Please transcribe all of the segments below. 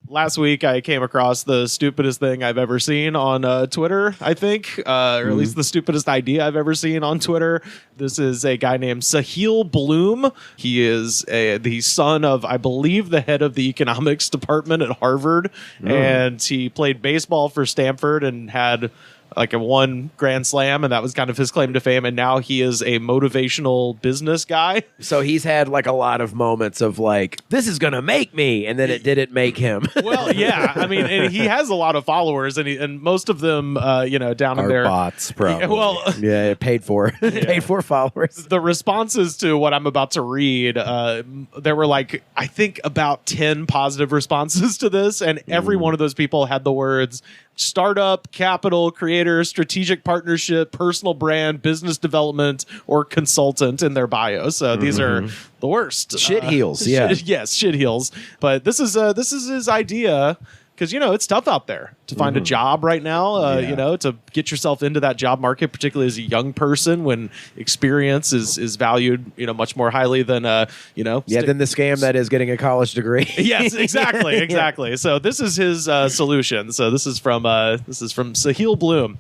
last week I came across the stupidest thing I've ever seen on Twitter, I think, or at least the stupidest idea I've ever seen on Twitter. This is a guy named Sahil Bloom. He is the son of, I believe, the head of the economics department at Harvard, and he played baseball for Stanford and had like a one grand slam, and that was kind of his claim to fame. And now he is a motivational business guy. So he's had like a lot of moments of like, this is going to make me. And then it didn't make him. Well, yeah. I mean, and he has a lot of followers, and most of them, down in there. Bots, probably. Well, yeah, paid for. Paid for followers. The responses to what I'm about to read, there were like, I think about 10 positive responses to this. And every one of those people had the words startup, capital, creator, strategic partnership, personal brand, business development, or consultant in their bio. So these are the worst. Shit heels, yeah. Yes, shit heels. But this is his idea. Because, it's tough out there to find a job right now, to get yourself into that job market, particularly as a young person when experience is valued, much more highly than, than the scam that is getting a college degree. Yes, exactly. Yeah. So this is his solution. So this is from Sahil Bloom.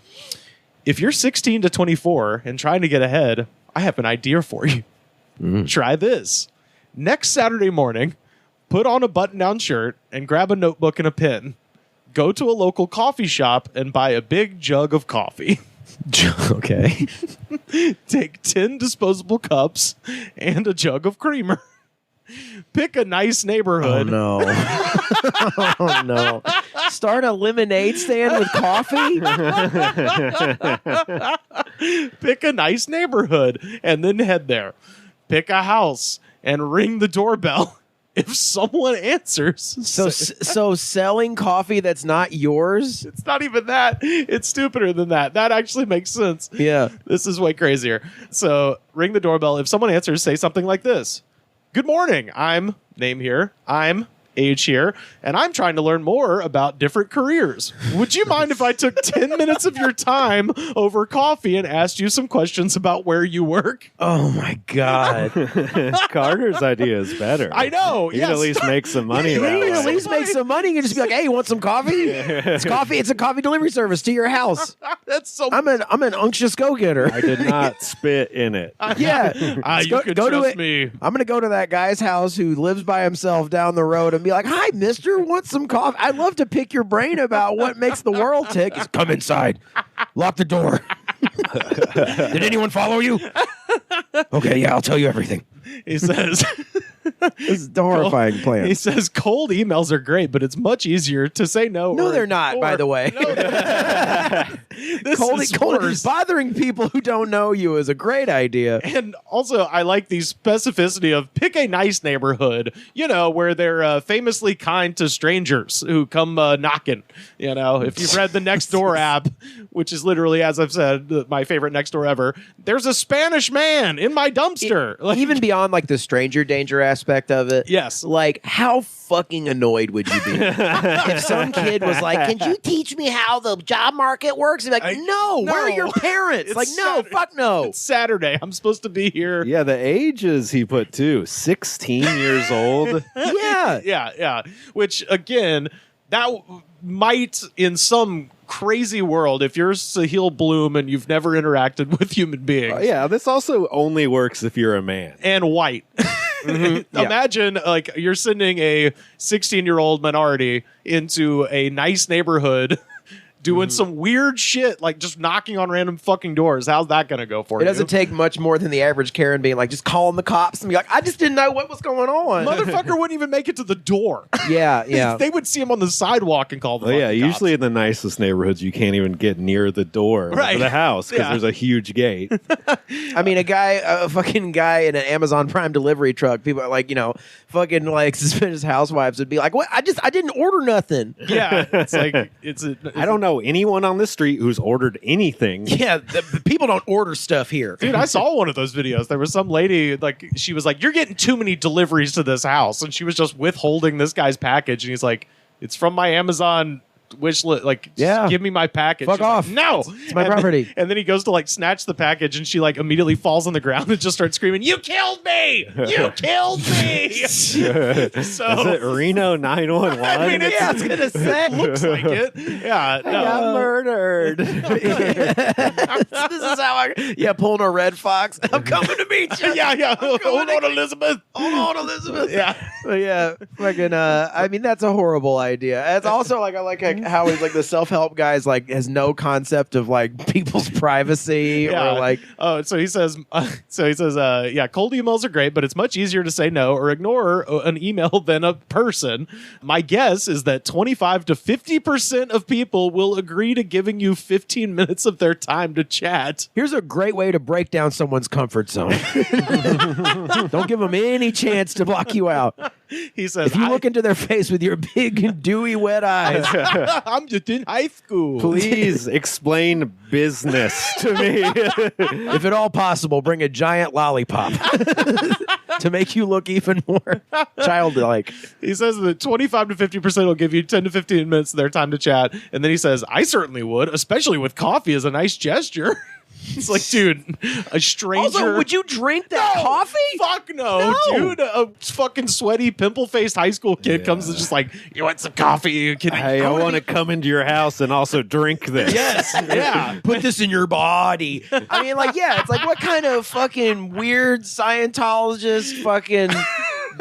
If you're 16 to 24 and trying to get ahead, I have an idea for you. Try this. Next Saturday morning, put on a button-down shirt and grab a notebook and a pen. Go to a local coffee shop and buy a big jug of coffee. Okay. Take 10 disposable cups and a jug of creamer. Pick a nice neighborhood. Oh, no. Oh, no. Start a lemonade stand with coffee? Pick a nice neighborhood and then head there. Pick a house and ring the doorbell. If someone answers... So selling coffee that's not yours? It's not even that. It's stupider than that. That actually makes sense. Yeah. This is way crazier. So ring the doorbell. If someone answers, say something like this. Good morning. I'm name here. I'm age here, and I'm trying to learn more about different careers. Would you mind if I took 10 minutes of your time over coffee and asked you some questions about where you work? Oh my God. Carter's idea is better. I know. You can at least make some money. You that can at way. least make some money. You can just be like, hey, you want some coffee? It's coffee. It's a coffee delivery service to your house. That's so... I'm an unctuous go-getter. I did not spit in it. Yeah. you can trust me. I'm going to go to that guy's house who lives by himself down the road and be like, hi, mister, want some coffee? I'd love to pick your brain about what makes the world tick. Just come inside. Lock the door. Did anyone follow you? Okay, yeah, I'll tell you everything. He says... This is a horrifying plan. He says cold emails are great, but it's much easier to say no. No, they're not, by the way. No, Cold bothering people who don't know you is a great idea. And also, I like the specificity of pick a nice neighborhood, where they're famously kind to strangers who come knocking. If you've read the Nextdoor app, which is literally, as I've said, my favorite Nextdoor ever, there's a Spanish man in my dumpster. Even beyond like the stranger danger aspect of it. Yes. Like, how fucking annoyed would you be if some kid was like, can you teach me how the job market works? And like, no, where are your parents? It's like, no, Saturday. fuck no. It's Saturday. I'm supposed to be here. Yeah, the ages he put too. 16 years old. Yeah. Yeah. Which, again, that might, in some crazy world, if you're Sahil Bloom and you've never interacted with human beings. Yeah, this also only works if you're a man. And white. Imagine like you're sending a 16-year-old minority into a nice neighborhood doing some weird shit, like just knocking on random fucking doors. How's that going to go for you? It doesn't take much more than the average Karen being like, just calling the cops and be like, I just didn't know what was going on. Motherfucker wouldn't even make it to the door. Yeah. They would see him on the sidewalk and call the Well, yeah, fucking usually cops. in the nicest neighborhoods, you can't even get near the door of the house because there's a huge gate. I mean, a fucking guy in an Amazon Prime delivery truck, people are like, fucking like suspicious housewives would be like, what? I didn't order nothing. Yeah, it's like, I don't know anyone on the street who's ordered anything. Yeah, the people don't order stuff here. Dude, I saw one of those videos. There was some lady, like, she was like, you're getting too many deliveries to this house. And she was just withholding this guy's package. And he's like, it's from my Amazon wish list. Like, Yeah. give me my package. Fuck She's like, off. no, It's my And property. then he goes to like snatch the package, and she like immediately falls on the ground and just starts screaming, "You killed me! You killed me!" So Is it Reno 911? I mean, it's, I was gonna say. it looks like it. Yeah, no. got murdered. This is how pulling a red fox. I'm coming to meet you. yeah. Hold on, Elizabeth. Hold on, Elizabeth. Yeah. But yeah, fucking. I mean, that's a horrible idea. It's also like I like how he's like the self-help guy's like has no concept of like people's privacy Yeah. or like. Oh, so he says, yeah, cold emails are great, but it's much easier to say no or ignore an email than a person. My guess is that 25 to 50% of people will agree to giving you 15 minutes of their time to chat. Here's a great way to break down someone's comfort zone. Don't give them any chance to block you out. He says, If you look into their face with your big, dewy, wet eyes, I'm just in high school. Please explain business to me. if at all possible, bring a giant lollipop to make you look even more childlike. He says that 25 to 50% will give you 10 to 15 minutes of their time to chat. And then he says, I certainly would, especially with coffee as a nice gesture. It's like, dude, a stranger. Also, would you drink that coffee? Fuck no, dude. A fucking sweaty, pimple-faced high school kid comes and just like, you want some coffee? You kidding? Hey, I want to come into your house and also drink this. Yes, yeah. Put this in your body. I mean, like, yeah, it's like what kind of fucking weird Scientologist fucking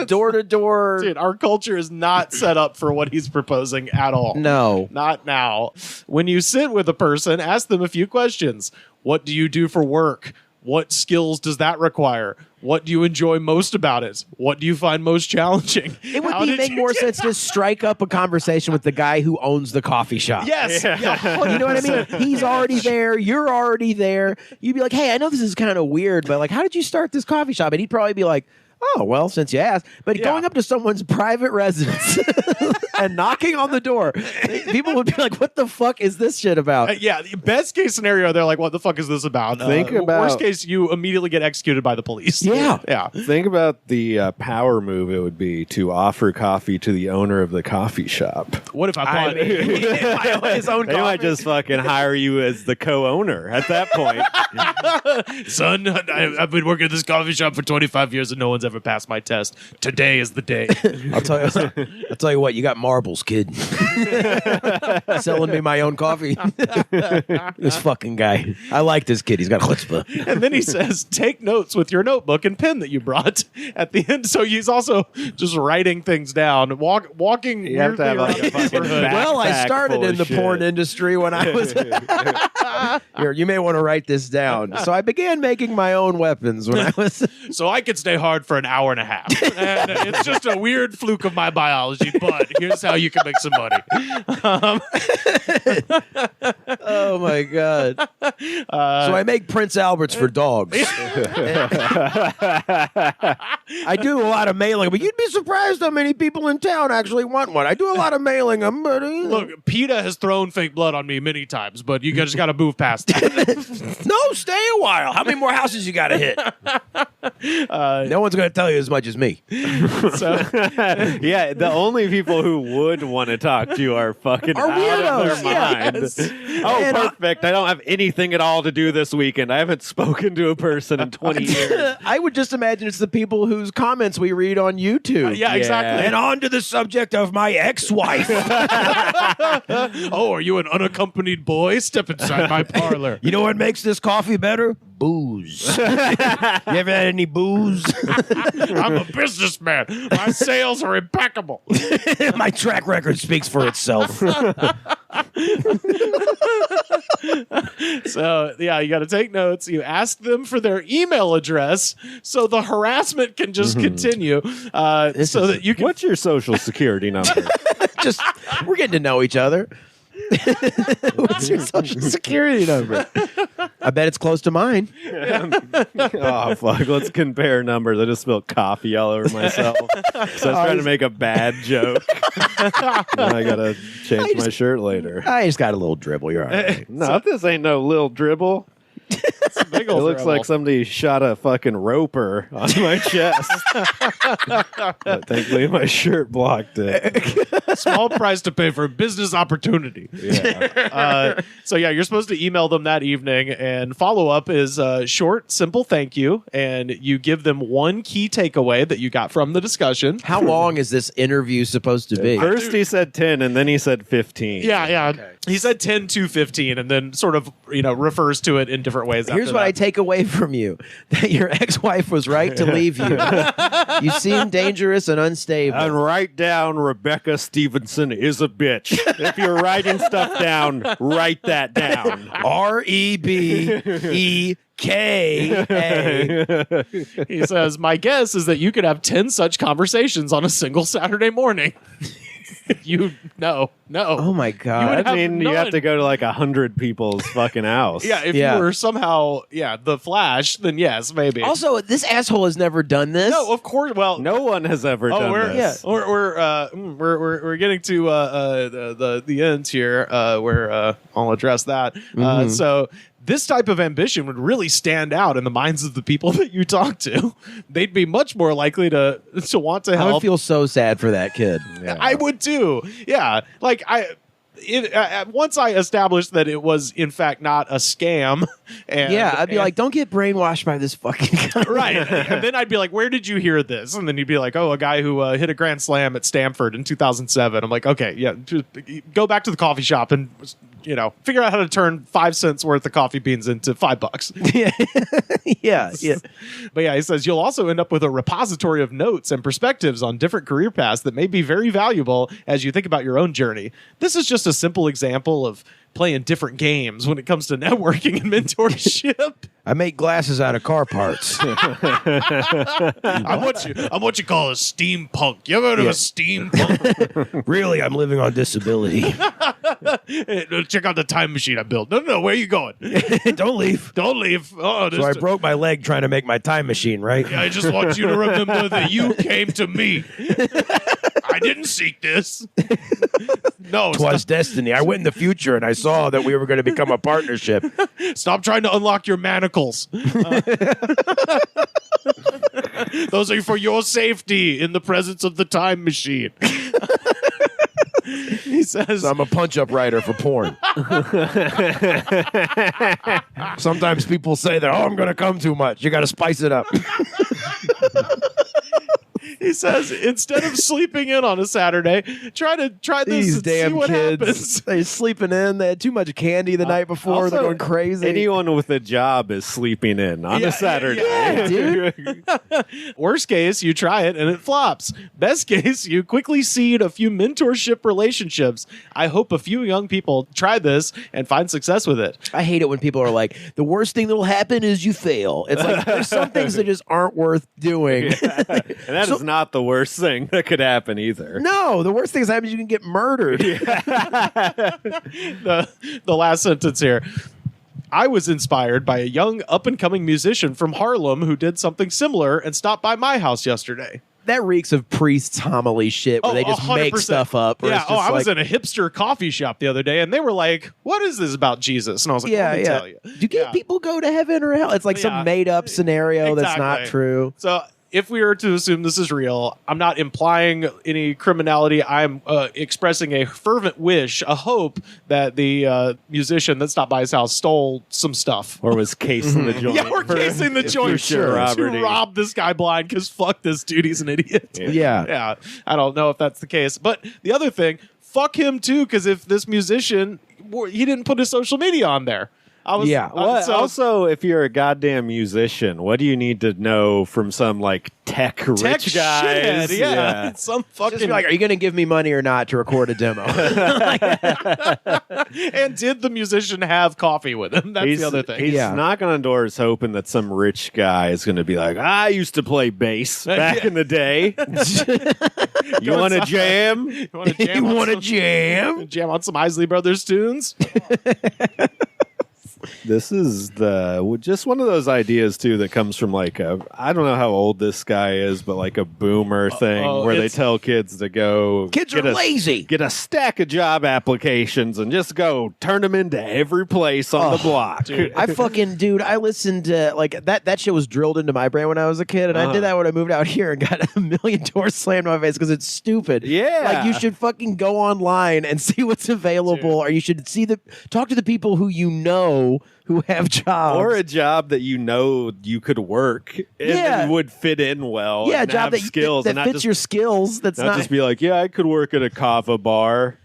door to door. Dude, our culture is not set up for what he's proposing at all. No. Not now. When you sit with a person, ask them a few questions. What do you do for work? What skills does that require? What do you enjoy most about it? What do you find most challenging? It would make more sense to strike up a conversation with the guy who owns the coffee shop. Yes. Yeah. You know what I mean? He's already there. You're already there. You'd be like, hey, I know this is kind of weird, but like, how did you start this coffee shop? And he'd probably be like, oh, well, since you asked. But going up to someone's private residence and knocking on the door, people would be like, what the fuck is this shit about? Yeah, the best case scenario, they're like, what the fuck is this about? Think about- worst case, you immediately get executed by the police. Yeah. Yeah. Think about the power move it would be to offer coffee to the owner of the coffee shop. What if I bought His own They coffee. might just fucking hire you as the co-owner at that point. Son, I've been working at this coffee shop for 25 years and no one's ever passed my test. Today is the day. I'll tell you what, you got marbles, kid. Selling me my own coffee. This fucking guy. I like this kid. He's got chutzpah. And then he says, take notes with your notebook and pen that you brought at the end. So he's also just writing things down, walking You have to have weirdly like a around the fucking neighborhood. Well, I backpack started full in of the shit. porn industry when I was. Here, you may want to write this down. So I began making my own weapons when I was. So I could stay hard for an hour and a half. And it's just a weird fluke of my biology, but here's how you can make some money. Oh my god! So I make Prince Alberts for dogs. I do a lot of mailing, but you'd be surprised how many people in town actually want one. I do a lot of mailing them, but Look, PETA has thrown fake blood on me many times, but you just got to move past that. no, stay a while. How many more houses you got to hit? No one's going to tell you as much as me. So, Yeah, the only people who would want to talk to you are fucking Are out weirdos, of their yeah. mind. Yes. Oh, And perfect. I don't have anything at all to do this weekend. I haven't spoken to a person in 20 years. I would just imagine it's the people whose comments we read on YouTube. yeah, exactly. And on to the subject of my ex-wife. Oh, are you an unaccompanied boy? Step inside my parlor. You know what makes this coffee better? Booze. You ever had any booze? I'm a businessman. My sales are impeccable. My track record speaks for itself. So, yeah, you got to take notes. You ask them for their email address so the harassment can just continue. So that you can. What's your social security number? Just we're getting to know each other. What's your social security number? I bet it's close to mine. Oh, fuck. Let's compare numbers. I just spilled coffee all over myself. So I was trying to make a bad joke. Now I got to change my shirt later. I just got a little dribble. You're all right. No, this ain't no little dribble. It's a big It old looks like somebody shot a fucking roper on my chest. But thankfully, my shirt blocked it. small price to pay for a business opportunity. Yeah. So yeah, you're supposed to email them that evening, and follow up is a short, simple thank you, and you give them one key takeaway that you got from the discussion. How long is this interview supposed to be? First he said 10, and then he said 15. Yeah. He said 10 to 15, and then sort of refers to it in different ways. Here's what I take away from you: that your ex-wife was right to leave you. You seem dangerous and unstable. And write down Rebecca Stevenson is a bitch. If you're writing stuff down, write that down. REBEKA. He says, my guess is that you could have 10 such conversations on a single Saturday morning. No. Oh my God. I mean, you have none. to go to like 100 people's fucking house. Yeah, if Yeah. you were somehow, the Flash, then yes, maybe. Also, this asshole has never done this. no, of course. Well, No one has ever done this. Yeah. we're getting to the end here where I'll address that. So this type of ambition would really stand out in the minds of the people that you talk to. They'd be much more likely to want to I would help. feel so sad for that kid. I would too. Yeah, like once I established that it was in fact not a scam, and Yeah, I'd be like, don't get brainwashed by this fucking guy. right, and then I'd be like, where did you hear this? And then you'd be like, oh, a guy who hit a grand slam at Stanford in 2007. I'm like, okay, yeah, just go back to the coffee shop and figure out how to turn 5 cents worth of coffee beans into $5. Yeah. But yeah, he says you'll also end up with a repository of notes and perspectives on different career paths that may be very valuable as you think about your own journey. This is just a simple example of playing different games when it comes to networking and mentorship. I make glasses out of car parts. I'm what you call a steampunk. You ever heard of a steampunk? Really, I'm living on disability. Hey, check out the time machine I built. No, where are you going? Don't leave. Don't leave. Oh, So I broke my leg trying to make my time machine, right? I just want you to remember that you came to me. I didn't seek this. No, Twas destiny. I went in the future and I saw that we were going to become a partnership. stop trying to unlock your manacles. Those are for your safety in the presence of the time machine. He says, So I'm a punch-up writer for porn. Sometimes people say that, I'm going to come too much. You got to spice it up. he says, instead of sleeping in on a Saturday, try this These and damn see what kids. happens. They're sleeping in. They had too much candy the night before. They're Also, going crazy. Anyone with a job is sleeping in on Yeah, a Saturday. yeah, dude. Worst case, you try it and it flops. Best case, you quickly seed a few mentorship relationships. I hope a few young people try this and find success with it. I hate it when people are like, the worst thing that'll happen is you fail. It's like, there's some things that just aren't worth doing. And that is not the worst thing that could happen either. No, the worst thing that happens is you can get murdered. The last sentence here. I was inspired by a young up-and-coming musician from Harlem who did something similar and stopped by my house yesterday. That reeks of priest's homily shit where they just make 100%. stuff up. Or Yeah, it's just I was like, in a hipster coffee shop the other day, and they were like, what is this about Jesus? And I was like, yeah, let me yeah. tell you. Do gay people go to heaven or hell? It's like Yeah. some made-up scenario that's not Exactly. true. So if we were to assume this is real, I'm not implying any criminality. I'm expressing a fervent wish, a hope that the musician that stopped by his house stole some stuff. Or was casing the joint. Yeah, we're casing the joint future robbery. to rob this guy blind because fuck this dude, he's an idiot. Yeah. Yeah, I don't know if that's the case. But the other thing, fuck him too, because if this musician, he didn't put his social media on there. Yeah. What? Also, if you're a goddamn musician, what do you need to know from some like tech rich guys? shithead, yeah. Some fucking Just be like, are you going to give me money or not to record a demo? And did the musician have coffee with him? That's He's the other thing. He's Yeah. knocking on doors hoping that some rich guy is going to be like, I used to play bass back in the day. You want to jam? You want to you want to jam? jam on some Isley Brothers tunes? This is just one of those ideas too that comes from like I don't know how old this guy is, but like a boomer thing where they tell kids to go. Kids are lazy. Get a stack of job applications and just go turn them into every place on the block. Dude. I listened to like that shit was drilled into my brain when I was a kid, and I did that when I moved out here and got a million doors slammed in my face because it's stupid. Yeah. Like you should fucking go online and see what's available, or you should talk to the people who you know who have jobs. Or a job that you know you could work and would fit in well. Yeah, a and job have skills that and fits your skills. That's not just be like, yeah, I could work at a kava bar.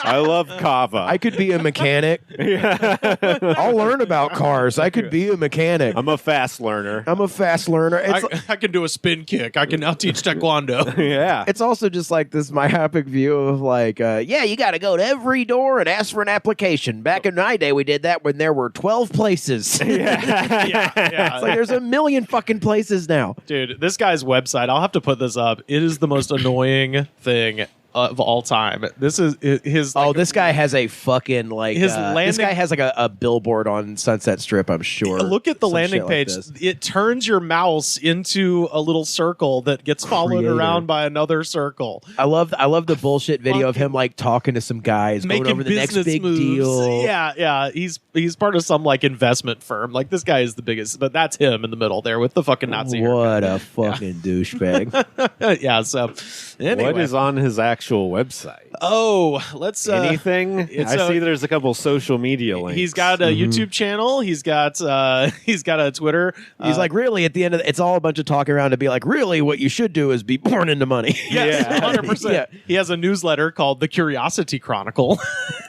I love kava. I could be a mechanic. I'll learn about cars. I could be a mechanic. I'm a fast learner. I can do a spin kick. I can now teach taekwondo. Yeah. It's also just like this myopic view of like, you got to go to every door and ask for an application. Back in my day, we did that when there were 12 places. Yeah. It's like there's a million fucking places now. Dude, this guy's website, I'll have to put this up. It is the most annoying thing of all time. This is his. Like, this guy has a fucking like. His this guy has like a billboard on Sunset Strip. I'm sure. Look at the Some landing shit page. Like It turns your mouse into a little circle that gets followed Creator. around by another circle. I love the bullshit video of him like talking to some guys going over the next big moves. deal. Yeah. He's part of some like investment firm. Like this guy is the biggest, but that's him in the middle there with the fucking Nazi haircut. What a fucking douchebag. Yeah. So anyway. What is on his actual website? Oh, let's anything. I see there's a couple social media links. He's got a YouTube channel. He's got a Twitter. He's like, really, at the end of it's all a bunch of talking around to be like, really, what you should do is be born into money. Yes, Yeah. 100%. Yeah. He has a newsletter called The Curiosity Chronicle.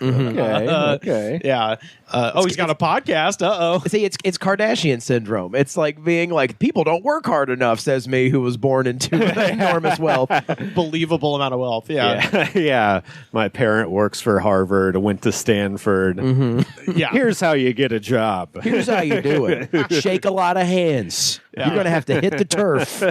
Okay. Yeah. He's got a podcast. See, it's Kardashian syndrome. It's like being like, people don't work hard enough, says me, who was born into enormous wealth. Believable amount of wealth. Yeah. My parent works for Harvard, went to Stanford. Yeah. Here's how you get a job. Here's how you do it. Shake a lot of hands. Yeah. You're going to have to hit the turf.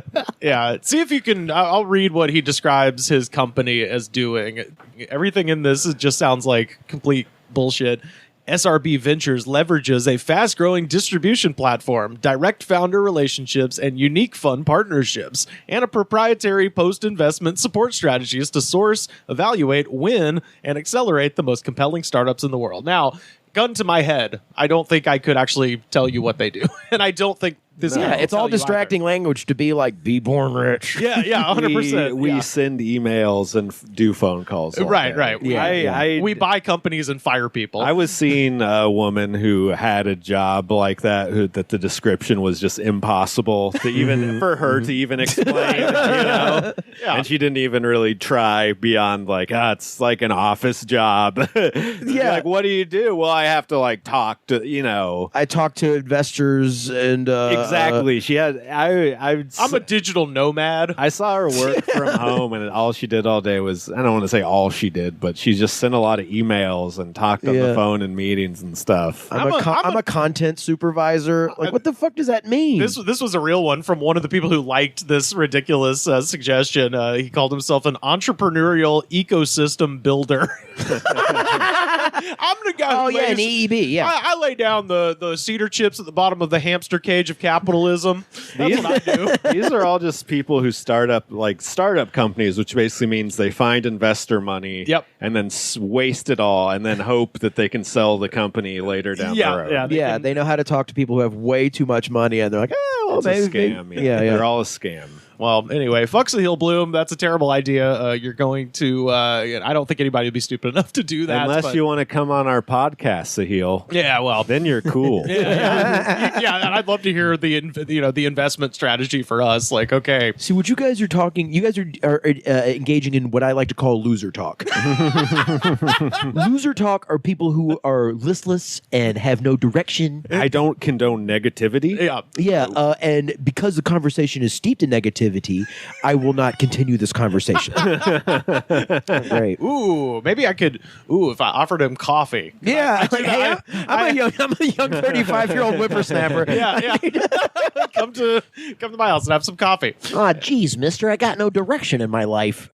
Yeah. See if you can. I'll read what he describes his company as doing. Everything in this just sounds like complete bullshit. SRB Ventures leverages a fast-growing distribution platform, direct founder relationships, and unique fund partnerships, and a proprietary post-investment support strategies to source, evaluate, win, and accelerate the most compelling startups in the world. Now, gun to my head, I don't think I could actually tell you what they do, and I don't think this. Yeah, it's all distracting language to be like, be born rich. Yeah, 100%. We send emails and do phone calls. all Right, day. right. Yeah. We buy companies and fire people. I was seeing a woman who had a job like that, that the description was just impossible to even for her to even explain, Yeah. And she didn't even really try beyond like, it's like an office job. Yeah. Like, what do you do? Well, I have to like talk to, I talked to investors and exactly. She had. I'm a digital nomad. I saw her work from home, and all she did all day was, I don't want to say all she did, but she just sent a lot of emails and talked on the phone in meetings and stuff. I'm a content supervisor. Like, what the fuck does that mean? This was a real one from one of the people who liked this ridiculous suggestion. He called himself an entrepreneurial ecosystem builder. I'm the guy. Who an EEB. Yeah, I lay down the cedar chips at the bottom of the hamster cage of capitalism. That's what I do. These are all just people who startup companies, which basically means they find investor money, and then waste it all, and then hope that they can sell the company later down the road. They know how to talk to people who have way too much money, and they're like, It's a scam. They're all a scam. Well, anyway, fuck Sahil Bloom. That's a terrible idea. You're going to. I don't think anybody would be stupid enough to do that. Unless you want to come on our podcast, Sahil. Yeah, well, then you're cool. Yeah, and I'd love to hear the investment strategy for us. Like, okay, see what you guys are talking. You guys are engaging in what I like to call loser talk. Loser talk are people who are listless and have no direction. I don't condone negativity. Yeah, and because the conversation is steeped in negativity, I will not continue this conversation. Great. Ooh, maybe I could. Ooh, if I offered him coffee. Yeah, I'm a young 35-year-old whippersnapper. Yeah. Come to my house and have some coffee. Geez, mister, I got no direction in my life.